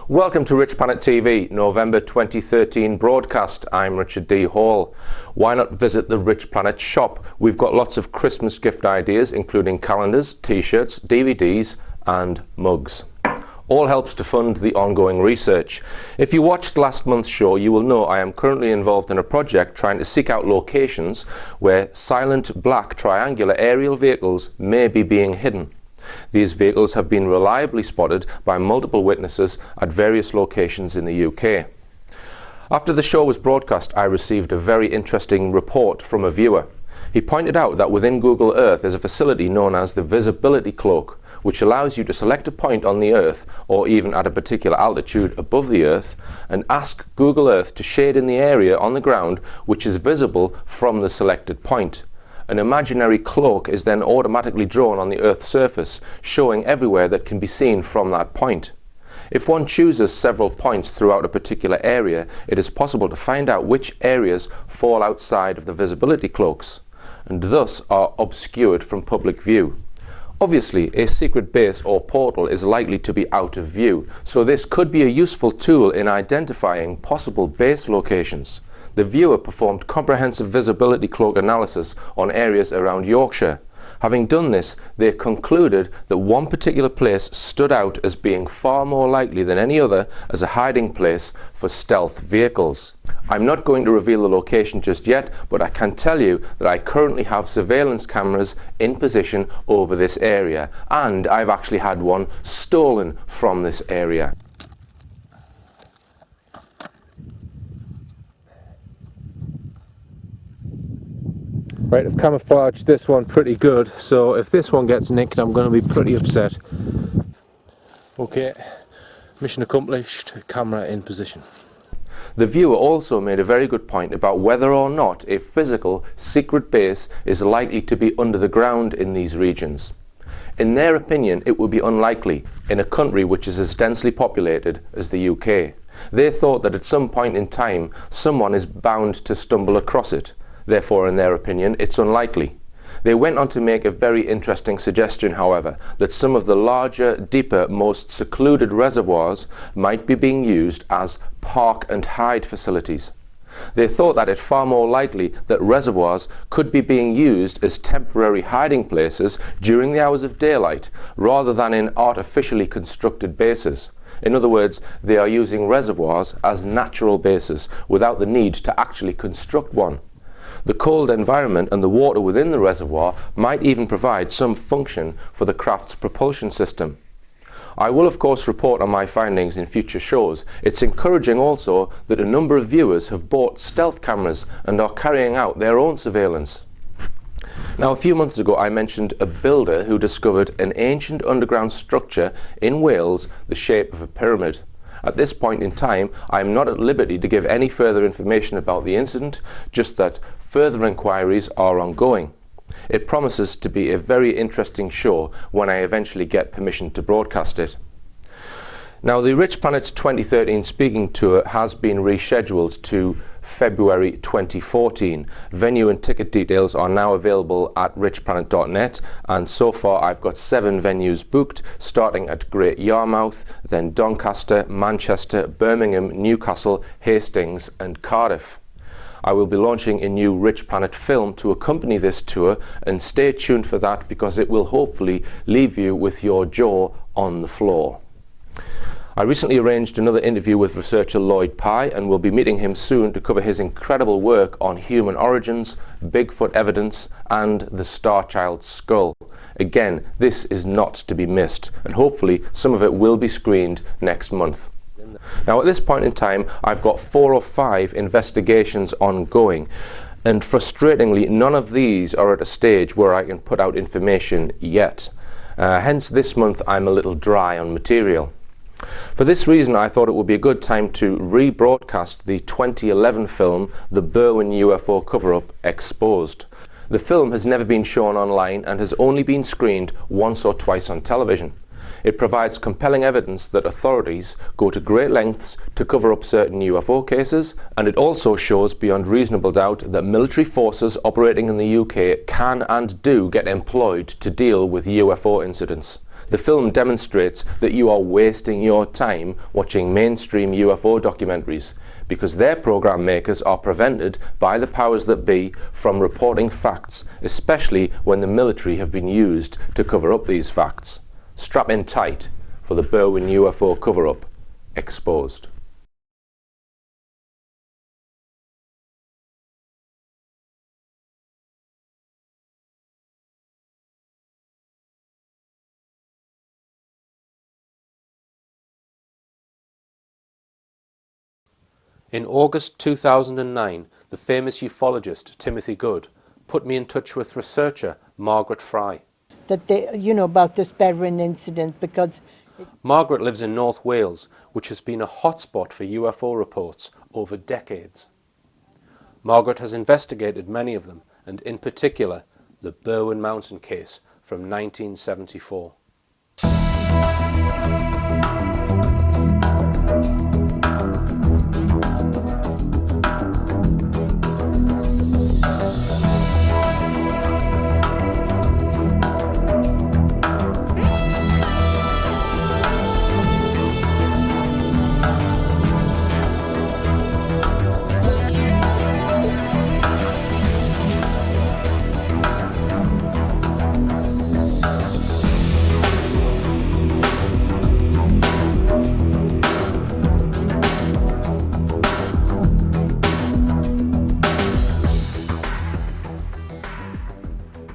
Welcome to Richplanet TV, November 2013 broadcast. I'm Richard D. Hall. Why not visit the Richplanet shop? We've got lots of Christmas gift ideas, including calendars, t-shirts, DVDs and mugs. All helps to fund the ongoing research. If you watched last month's show, you will know I am currently involved in a project trying to seek out locations where silent black triangular aerial vehicles may be being hidden. These vehicles have been reliably spotted by multiple witnesses at various locations in the UK. After the show was broadcast, I received a very interesting report from a viewer. He pointed out that within Google Earth is a facility known as the visibility cloak, which allows you to select a point on the Earth or even at a particular altitude above the Earth and ask Google Earth to shade in the area on the ground which is visible from the selected point. An imaginary cloak is then automatically drawn on the Earth's surface, showing everywhere that can be seen from that point. If one chooses several points throughout a particular area, it is possible to find out which areas fall outside of the visibility cloaks, and thus are obscured from public view. Obviously, a secret base or portal is likely to be out of view, so this could be a useful tool in identifying possible base locations. The viewer performed comprehensive visibility cloak analysis on areas around Yorkshire. Having done this, they concluded that one particular place stood out as being far more likely than any other as a hiding place for stealth vehicles. I'm not going to reveal the location just yet, but I can tell you that I currently have surveillance cameras in position over this area, and I've actually had one stolen from this area. Right, I've camouflaged this one pretty good, so if this one gets nicked, I'm going to be pretty upset. Okay, mission accomplished, camera in position. The viewer also made a very good point about whether or not a physical secret base is likely to be under the ground in these regions. In their opinion, it would be unlikely in a country which is as densely populated as the UK. They thought that at some point in time, someone is bound to stumble across it. Therefore, in their opinion, it's unlikely. They went on to make a very interesting suggestion, however, that some of the larger, deeper, most secluded reservoirs might be being used as park and hide facilities. They thought that it's far more likely that reservoirs could be being used as temporary hiding places during the hours of daylight, rather than in artificially constructed bases. In other words, they are using reservoirs as natural bases, without the need to actually construct one. The cold environment and the water within the reservoir might even provide some function for the craft's propulsion system. I will of course report on my findings in future shows. It's encouraging also that a number of viewers have bought stealth cameras and are carrying out their own surveillance. Now, a few months ago I mentioned a builder who discovered an ancient underground structure in Wales the shape of a pyramid. At this point in time, I am not at liberty to give any further information about the incident, just that further inquiries are ongoing. It promises to be a very interesting show when I eventually get permission to broadcast it. Now, the Richplanet 2013 speaking tour has been rescheduled to February 2014. Venue and ticket details are now available at richplanet.net, and so far I've got 7 venues booked, starting at Great Yarmouth, then Doncaster, Manchester, Birmingham, Newcastle, Hastings and Cardiff. I will be launching a new Richplanet film to accompany this tour, and stay tuned for that because it will hopefully leave you with your jaw on the floor. I recently arranged another interview with researcher Lloyd Pye, and will be meeting him soon to cover his incredible work on human origins, Bigfoot evidence and the Star Child's skull. Again, this is not to be missed, and hopefully some of it will be screened next month. Now, at this point in time, I've got 4 or 5 investigations ongoing, and frustratingly none of these are at a stage where I can put out information yet. Hence this month I'm a little dry on material. For this reason, I thought it would be a good time to rebroadcast the 2011 film, The Berwyn UFO Cover Up, Exposed. The film has never been shown online and has only been screened once or twice on television. It provides compelling evidence that authorities go to great lengths to cover up certain UFO cases, and it also shows beyond reasonable doubt that military forces operating in the UK can and do get employed to deal with UFO incidents. The film demonstrates that you are wasting your time watching mainstream UFO documentaries because their program makers are prevented by the powers that be from reporting facts, especially when the military have been used to cover up these facts. Strap in tight for the Berwyn UFO Cover Up, Exposed. In August 2009, the famous ufologist Timothy Good put me in touch with researcher Margaret Fry. That they, about this Berwyn incident, because Margaret lives in North Wales, which has been a hotspot for UFO reports over decades. Margaret has investigated many of them, and in particular, the Berwyn Mountain case from 1974.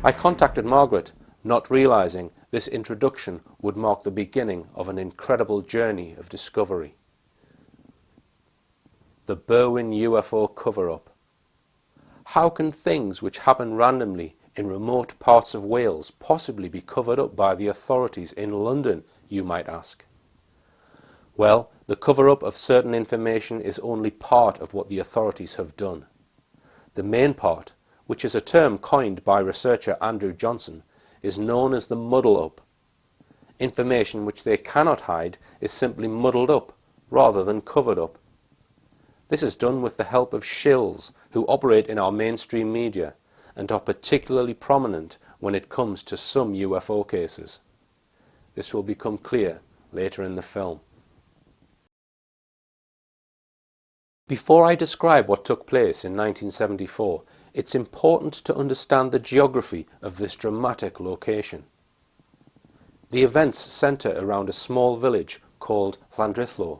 I contacted Margaret, not realising this introduction would mark the beginning of an incredible journey of discovery. The Berwyn UFO Cover Up. How can things which happen randomly in remote parts of Wales possibly be covered up by the authorities in London, you might ask? Well, the cover-up of certain information is only part of what the authorities have done. The main part, which is a term coined by researcher Andrew Johnson, is known as the muddle-up. Information which they cannot hide is simply muddled up, rather than covered up. This is done with the help of shills who operate in our mainstream media, and are particularly prominent when it comes to some UFO cases. This will become clear later in the film. Before I describe what took place in 1974, it's important to understand the geography of this dramatic location. The events centre around a small village called Llandrillo.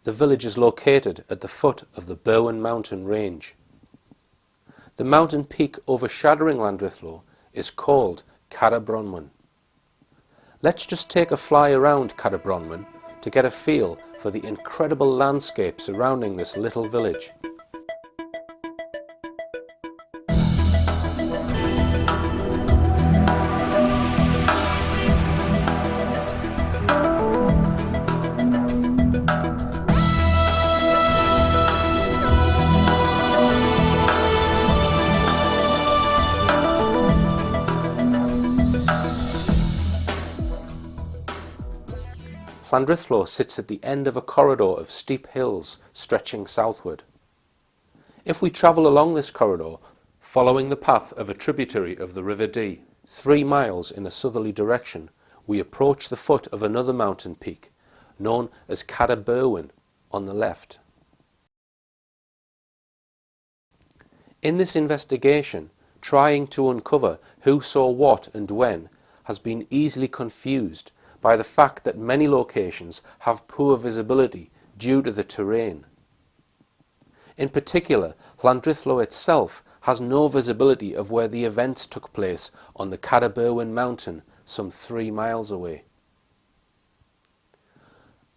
The village is located at the foot of the Berwyn mountain range. The mountain peak overshadowing Llandrillo is called Bronwen. Let's just take a fly around Bronwen to get a feel for the incredible landscape surrounding this little village. Llandrillo sits at the end of a corridor of steep hills stretching southward. If we travel along this corridor, following the path of a tributary of the River Dee, 3 miles in a southerly direction, we approach the foot of another mountain peak, known as Berwyn, on the left. In this investigation, trying to uncover who saw what and when has been easily confused by the fact that many locations have poor visibility due to the terrain. In particular, Llandrillo itself has no visibility of where the events took place on the Berwyn mountain some 3 miles away.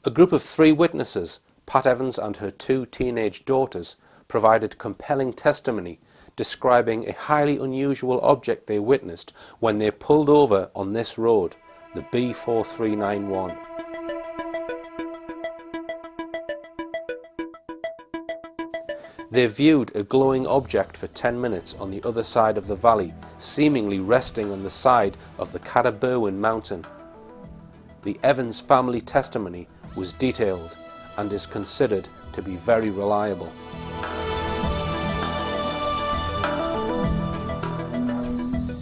A group of 3 witnesses, Pat Evans and her 2 teenage daughters, provided compelling testimony describing a highly unusual object they witnessed when they pulled over on this road, the B4391. They viewed a glowing object for 10 minutes on the other side of the valley, seemingly resting on the side of the Berwyn mountain. The Evans family testimony was detailed and is considered to be very reliable.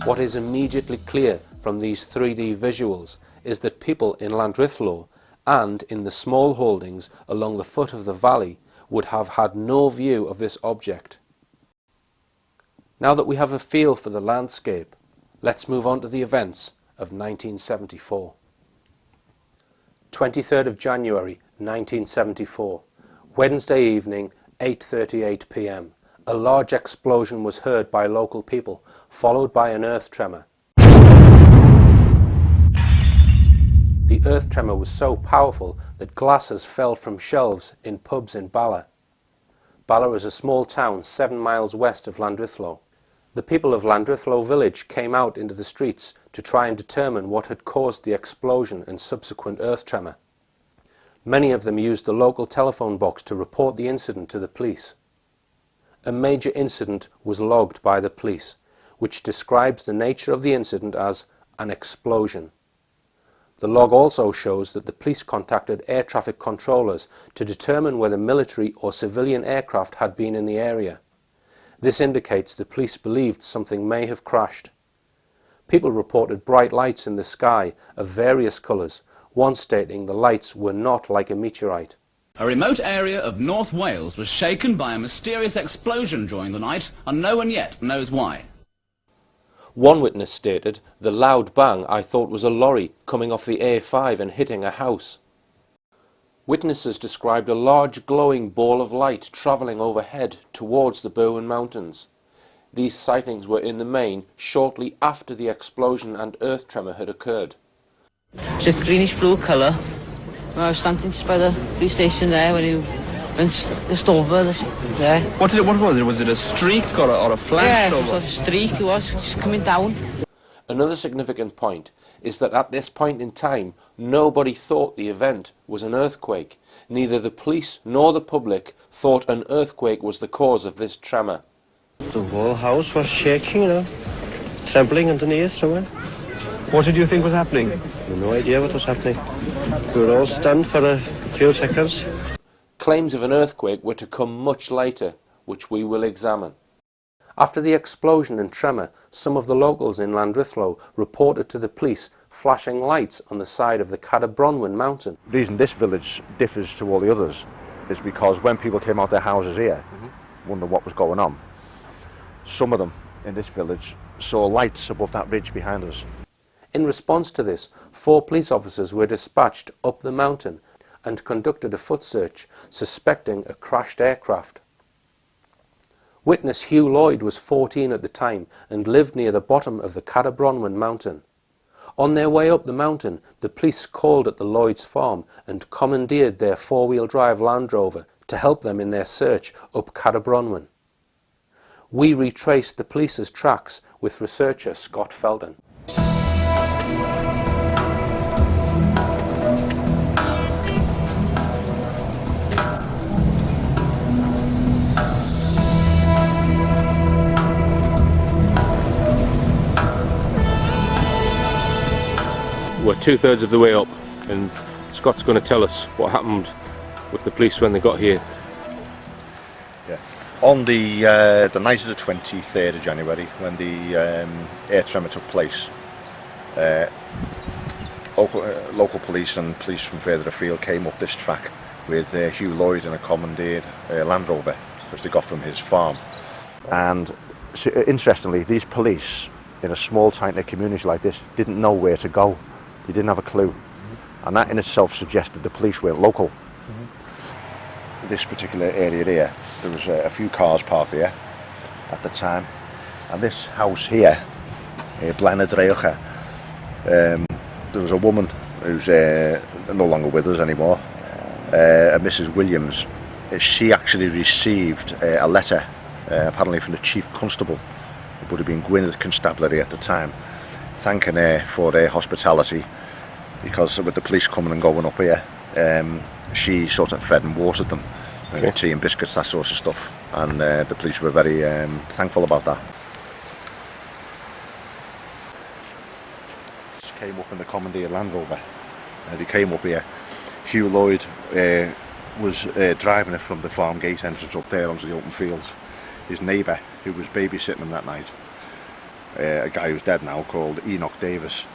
What is immediately clear from these 3D visuals is that people in Llandrillo and in the small holdings along the foot of the valley would have had no view of this object. Now that we have a feel for the landscape, let's move on to the events of 1974. 23rd of January 1974, Wednesday evening, 8:38 p.m. A large explosion was heard by local people, followed by an earth tremor. The earth tremor was so powerful that glasses fell from shelves in pubs in Bala. Bala is a small town 7 miles west of Llandrillo. The people of Llandrillo village came out into the streets to try and determine what had caused the explosion and subsequent earth tremor. Many of them used the local telephone box to report the incident to the police. A major incident was logged by the police, which describes the nature of the incident as an explosion. The log also shows that the police contacted air traffic controllers to determine whether military or civilian aircraft had been in the area. This indicates the police believed something may have crashed. People reported bright lights in the sky of various colours, one stating the lights were not like a meteorite. A remote area of North Wales was shaken by a mysterious explosion during the night, and no one yet knows why. One witness stated, "The loud bang I thought was a lorry coming off the A5 and hitting a house." Witnesses described a large glowing ball of light travelling overhead towards the Berwyn Mountains. These sightings were in the main shortly after the explosion and earth tremor had occurred. It's a greenish blue colour. I was standing just by the police station there when you went just over there. What was it? Was it a streak or a flash? Yeah, it was a streak. It was just coming down. Another significant point is that at this point in time, nobody thought the event was an earthquake. Neither the police nor the public thought an earthquake was the cause of this tremor. The whole house was shaking, you know, trembling underneath somewhere. What did you think was happening? No idea what was happening. We were all stunned for a few seconds. Claims of an earthquake were to come much later, which we will examine. After the explosion and tremor, some of the locals in Llandrillo reported to the police flashing lights on the side of the Berwyn mountain. The reason this village differs to all the others is because when people came out their houses here, wondered what was going on, some of them in this village saw lights above that ridge behind us. In response to this, 4 police officers were dispatched up the mountain and conducted a foot search, suspecting a crashed aircraft. Witness Hugh Lloyd was 14 at the time and lived near the bottom of the Berwyn mountain. On their way up the mountain, the police called at the Lloyd's farm and commandeered their 4-wheel drive Land Rover to help them in their search up Berwyn. We retraced the police's tracks with researcher Scott Felden. We're 2/3 of the way up and Scott's going to tell us what happened with the police when they got here. Yeah. On the night of the 23rd of January, when the air tremor took place, local police and police from further afield came up this track with Hugh Lloyd in a commandeered Land Rover, which they got from his farm. And interestingly, these police in a small tight-knit community like this didn't know where to go. They didn't have a clue, and that in itself suggested the police weren't local. This particular area here, there was a few cars parked here at the time, and this house here, Blaenadreocha, there was a woman who's no longer with us anymore, Mrs. Williams. She actually received a letter, apparently from the Chief Constable, it would have been Gwynedd Constabulary at the time, thanking her for her hospitality, because with the police coming and going up here, she sort of fed and watered them, tea and biscuits, that sort of stuff. and the police were very thankful about that. Just came up in the commandeered Land Rover. They came up here. Hugh Lloyd was driving it from the farm gate entrance up there onto the open fields. His neighbour, who was babysitting him that night, a guy who's dead now called Enoch Davis,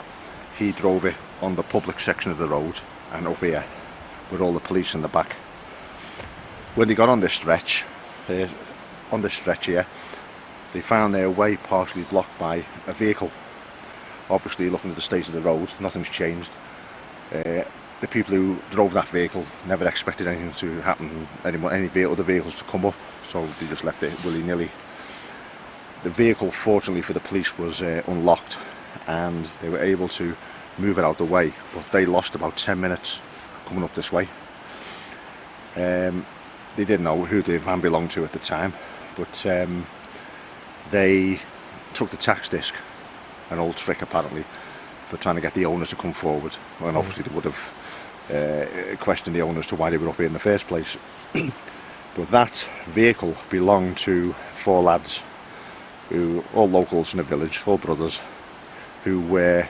he drove it on the public section of the road and up here with all the police in the back. When they got on this stretch here, they found their way partially blocked by a vehicle. Obviously, looking at the state of the road, nothing's changed. The people who drove that vehicle never expected anything to happen, any other vehicles to come up, so they just left it willy-nilly. The vehicle, fortunately for the police, was unlocked and they were able to move it out the way, but they lost about 10 minutes coming up this way. They didn't know who the van belonged to at the time, but they took the tax disc, an old trick apparently, for trying to get the owner to come forward, and obviously they would have questioned the owner as to why they were up here in the first place. But that vehicle belonged to 4 lads, who all locals in the village, 4 brothers, who were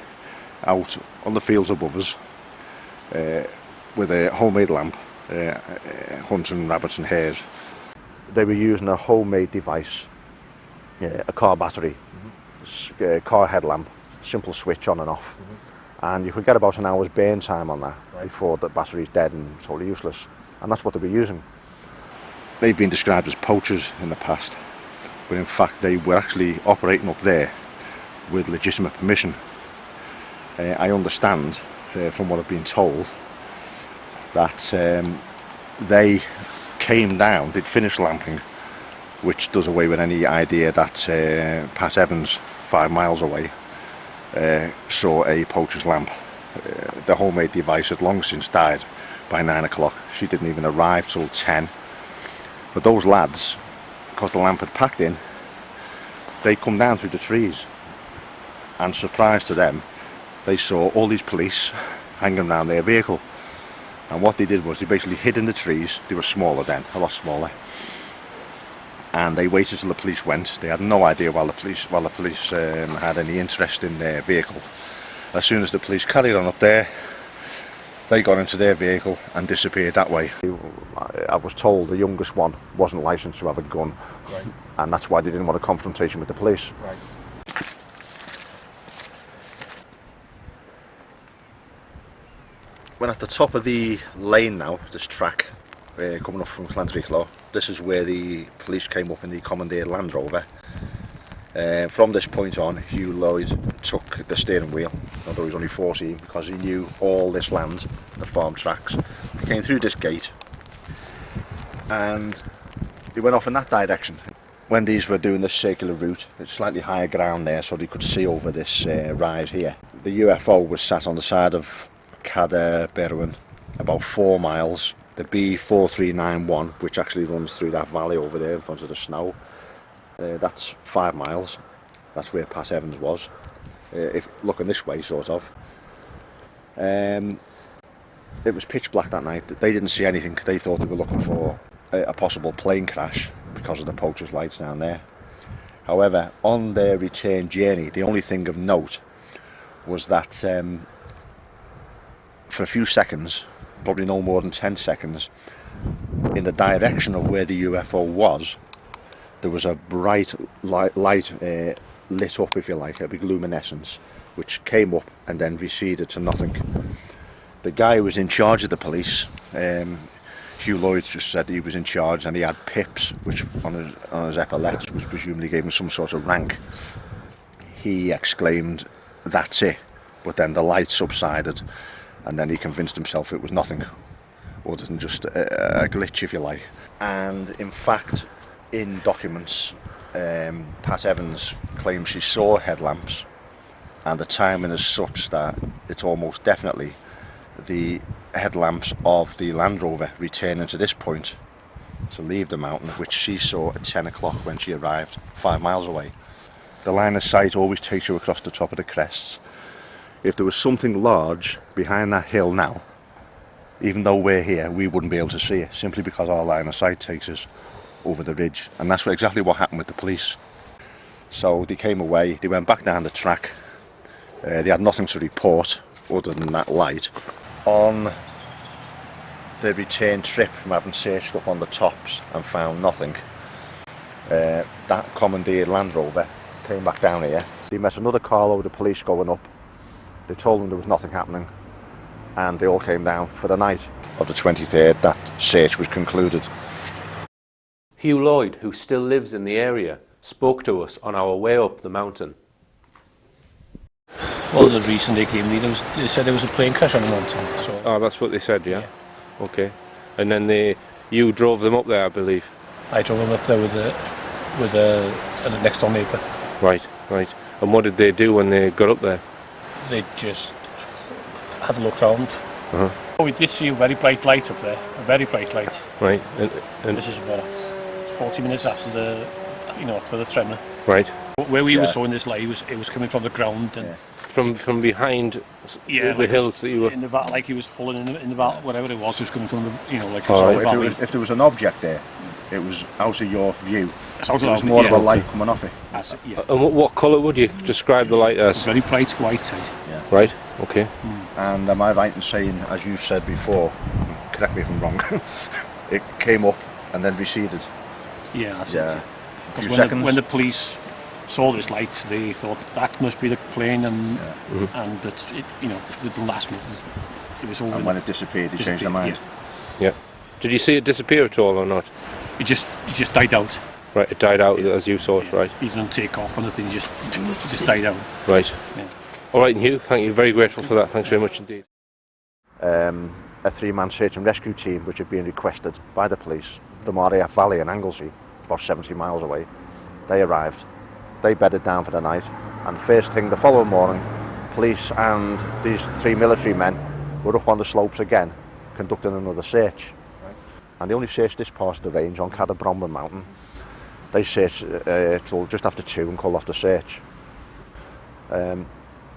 out on the fields above us with a homemade lamp, hunting rabbits and hares. They were using a homemade device, a car battery, car headlamp, simple switch on and off, and you could get about an hour's burn time on that before the battery's dead and totally useless, and that's what they were using. They've been described as poachers in the past, but in fact they were actually operating up there with legitimate permission. I understand from what I've been told that they came down, they'd finished lamping, which does away with any idea that Pat Evans, 5 miles away, saw a poacher's lamp. The homemade device had long since died by 9 o'clock. She didn't even arrive till 10. But those lads, because the lamp had packed in, they come down through the trees, and surprise to them, they saw all these police hanging around their vehicle. And what they did was they basically hid in the trees. They were smaller then, a lot smaller, and they waited till the police went. They had no idea while the police had any interest in their vehicle. As soon as the police carried on up there, they got into their vehicle and disappeared that way. I was told the youngest one wasn't licensed to have a gun, and that's why they didn't want a confrontation with the police. We're at the top of the lane now, this track, coming up from Llantriclo. This is where the police came up in the commandeered Land Rover. From this point on, Hugh Lloyd took the steering wheel, although he was only 14, because he knew all this land, the farm tracks. He came through this gate and he went off in that direction. When these were doing this circular route, it's slightly higher ground there, so they could see over this rise here. The UFO was sat on the side of Cadair, Berwyn, about 4 miles. The B4391, which actually runs through that valley over there in front of the snow, that's 5 miles. That's where Pat Evans was, if looking this way sort of. It was pitch black that night. They didn't see anything. They thought they were looking for a possible plane crash because of the poachers' lights down there. However, on their return journey, the only thing of note was that for a few seconds, probably no more than 10 seconds, in the direction of where the UFO was, there was a bright light lit up, if you like, a big luminescence, which came up and then receded to nothing. The guy who was in charge of the police, Hugh Lloyd, just said he was in charge, and he had pips, which on his epaulets, which presumably gave him some sort of rank. He exclaimed, "That's it," but then the light subsided, and then he convinced himself it was nothing other than just a glitch, if you like. And in fact, in documents, Pat Evans claims she saw headlamps, and the timing is such that it's almost definitely the headlamps of the Land Rover returning to this point to leave the mountain, which she saw at 10 o'clock when she arrived 5 miles away. The line of sight always takes you across the top of the crests. If there was something large behind that hill now, even though we're here, we wouldn't be able to see it, simply because our line of sight takes us over the ridge, and that's exactly what happened with the police. So they came away, they went back down the track, they had nothing to report other than that light. On the return trip from having searched up on the tops and found nothing, that commandeered Land Rover came back down here. They met another carload of police going up. They told them there was nothing happening, and they all came down. For the night of the 23rd, that search was concluded. Hugh Lloyd, who still lives in the area, spoke to us on our way up the mountain. Well, the reason they came, they said there was a plane crash on the mountain. So. Oh, that's what they said, yeah? Okay. And then you drove them up there, I believe? I drove them up there with a next door neighbour. Right, right. And what did they do when they got up there? They just had a look round. Uh-huh. Oh, we did see a very bright light up there, a very bright light. Right. And this is about 40 minutes after the tremor. Right. Where we were seeing this light, it was coming from the ground and from behind the like hills that you were in the valley, like he was falling in the valley, whatever it was coming from the like. If there was an object there, it was out of your view. It was more of a light coming off it. That's it, yeah. And what colour would you describe the light as? Very bright white. Yeah. Right. Okay. And am I right in saying, as you said before, correct me if I'm wrong, it came up and then receded? Yeah, that's it. Because when the police saw this light, they thought that must be the plane, and but the last movement, it was all. And when it disappeared, they changed their mind. Yeah. Did you see it disappear at all or not? It just died out. Right, it died out as you saw it, right? Even on take-off and the thing just died out. Right. Yeah. All right, and Hugh, thank you. Very grateful for that. Thanks very much indeed. A 3-man search and rescue team, which had been requested by the police from RAF Valley in Anglesey, about 70 miles away, they arrived. They bedded down for the night, and first thing the following morning, police and these 3 military men were up on the slopes again, conducting another search. Right. And they only searched this part of the range on Bronwyn Mountain. They searched till just after 2 and called off the search.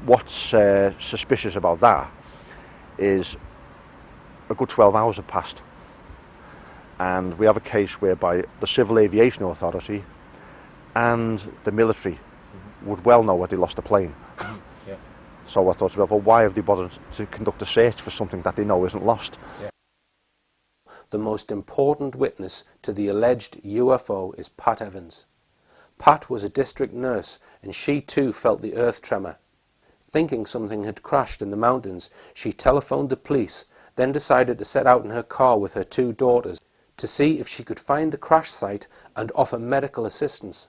What's suspicious about that is a good 12 hours have passed, and we have a case whereby the Civil Aviation Authority and the military would well know where they lost the plane. Yeah. So I thought, well, why have they bothered to conduct a search for something that they know isn't lost? Yeah. The most important witness to the alleged UFO is Pat Evans. Pat was a district nurse, and she too felt the earth tremor. Thinking something had crashed in the mountains, she telephoned the police, then decided to set out in her car with her 2 daughters to see if she could find the crash site and offer medical assistance.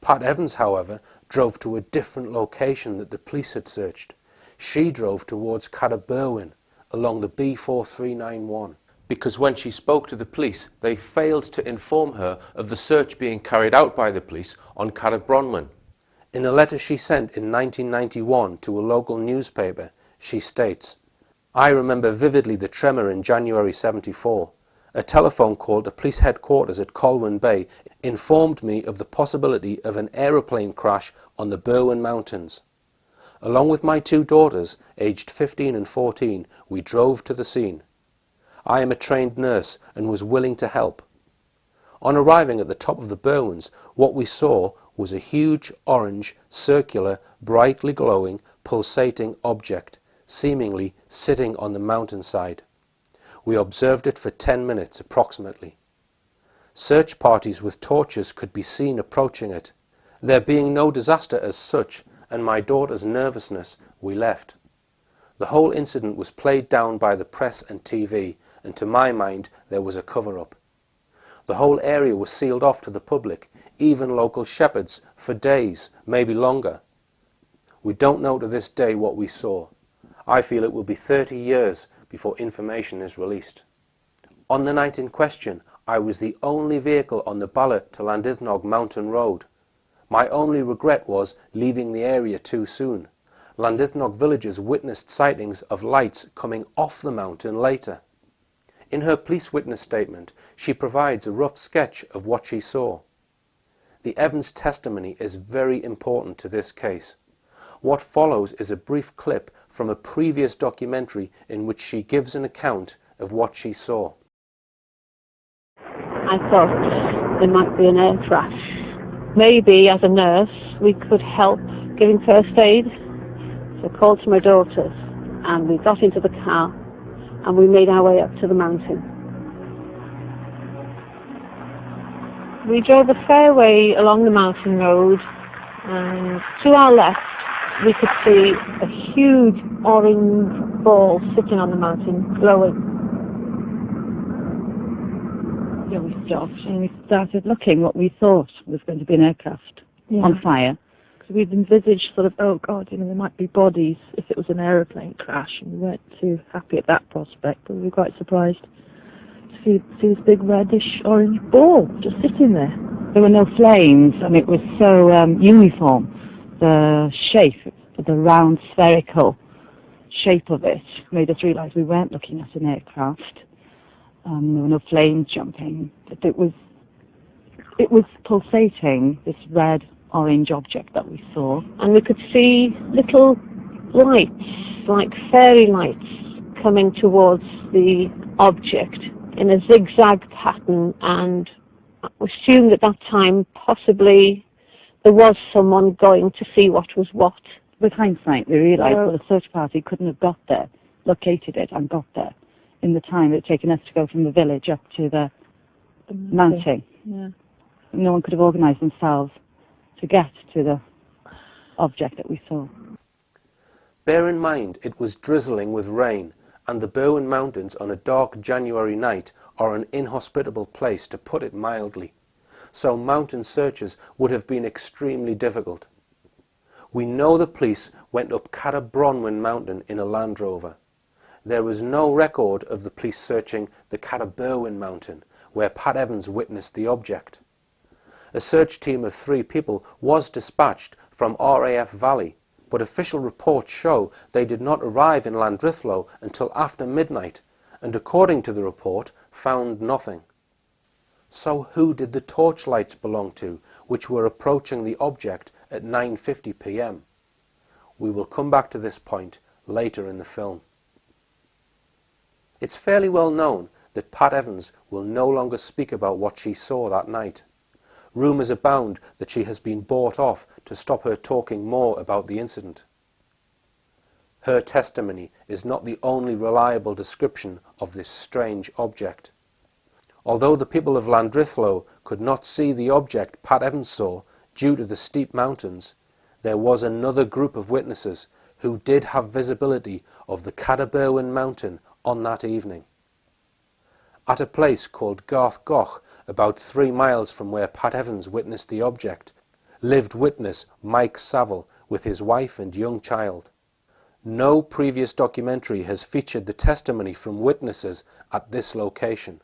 Pat Evans, however, drove to a different location that the police had searched. She drove towards Berwyn along the B4391. Because when she spoke to the police, they failed to inform her of the search being carried out by the police on Bronwyn. In a letter she sent in 1991 to a local newspaper, she states, "I remember vividly the tremor in January 74. A telephone call to police headquarters at Colwyn Bay informed me of the possibility of an aeroplane crash on the Berwyn Mountains. Along with my 2 daughters, aged 15 and 14, we drove to the scene. I am a trained nurse and was willing to help. On arriving at the top of the Berwyns, what we saw was a huge orange, circular, brightly glowing, pulsating object, seemingly sitting on the mountainside. We observed it for 10 minutes approximately. Search parties with torches could be seen approaching it. There being no disaster as such, and my daughter's nervousness, we left. The whole incident was played down by the press and TV, and to my mind there was a cover-up. The whole area was sealed off to the public, even local shepherds, for days, maybe longer. We don't know to this day what we saw. I feel it will be 30 years before information is released. On the night in question, I was the only vehicle on the Bala to Llandithnog Mountain Road. My only regret was leaving the area too soon. Llandithnog villagers witnessed sightings of lights coming off the mountain later. In her police witness statement, she provides a rough sketch of what she saw. The Evans testimony is very important to this case. What follows is a brief clip from a previous documentary in which she gives an account of what she saw. I saw there might be an air crash. Maybe as a nurse we could help giving first aid. So I called to my daughters and we got into the car and we made our way up to the mountain. We drove a fair way along the mountain road, and to our left we could see a huge orange ball sitting on the mountain, glowing. Yeah, we stopped and we started looking what we thought was going to be an aircraft on fire. Because we'd envisaged sort of, oh God, you know, there might be bodies if it was an aeroplane crash, and we weren't too happy at that prospect, but we were quite surprised to see this big reddish orange ball just sitting there. There were no flames, and it was so uniform. The shape, the round spherical shape of it made us realise we weren't looking at an aircraft. There were no flames jumping. It was pulsating, this red orange object that we saw, and we could see little lights, like fairy lights, coming towards the object in a zigzag pattern, and I assumed at that time possibly there was someone going to see what was what. With hindsight, we realised that the search party couldn't have got there, located it and got there in the time it had taken us to go from the village up to the mountain. Yeah. No one could have organised themselves to get to the object that we saw. Bear in mind it was drizzling with rain, and the Berwyn Mountains on a dark January night are an inhospitable place, to put it mildly, so mountain searches would have been extremely difficult. We know the police went up Bronwyn Mountain in a Land Rover. There was no record of the police searching the Berwyn Mountain, where Pat Evans witnessed the object. A search team of 3 people was dispatched from RAF Valley, but official reports show they did not arrive in Llandrillo until after midnight, and according to the report, found nothing. So who did the torchlights belong to, which were approaching the object at 9:50 p.m? We will come back to this point later in the film. It's fairly well known that Pat Evans will no longer speak about what she saw that night. Rumours abound that she has been bought off to stop her talking more about the incident. Her testimony is not the only reliable description of this strange object. Although the people of Llandrillo could not see the object Pat Evans saw due to the steep mountains, there was another group of witnesses who did have visibility of the Berwyn Mountain on that evening. At a place called Garthgoch, about 3 miles from where Pat Evans witnessed the object, lived witness Mike Saville with his wife and young child. No previous documentary has featured the testimony from witnesses at this location.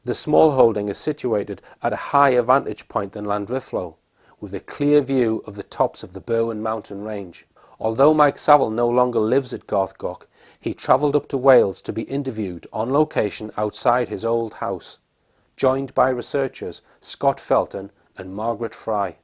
The small holding is situated at a higher vantage point than Llandrillo, with a clear view of the tops of the Berwyn mountain range. Although Mike Saville no longer lives at Garthgoch, he travelled up to Wales to be interviewed on location outside his old house, joined by researchers Scott Felton and Margaret Fry.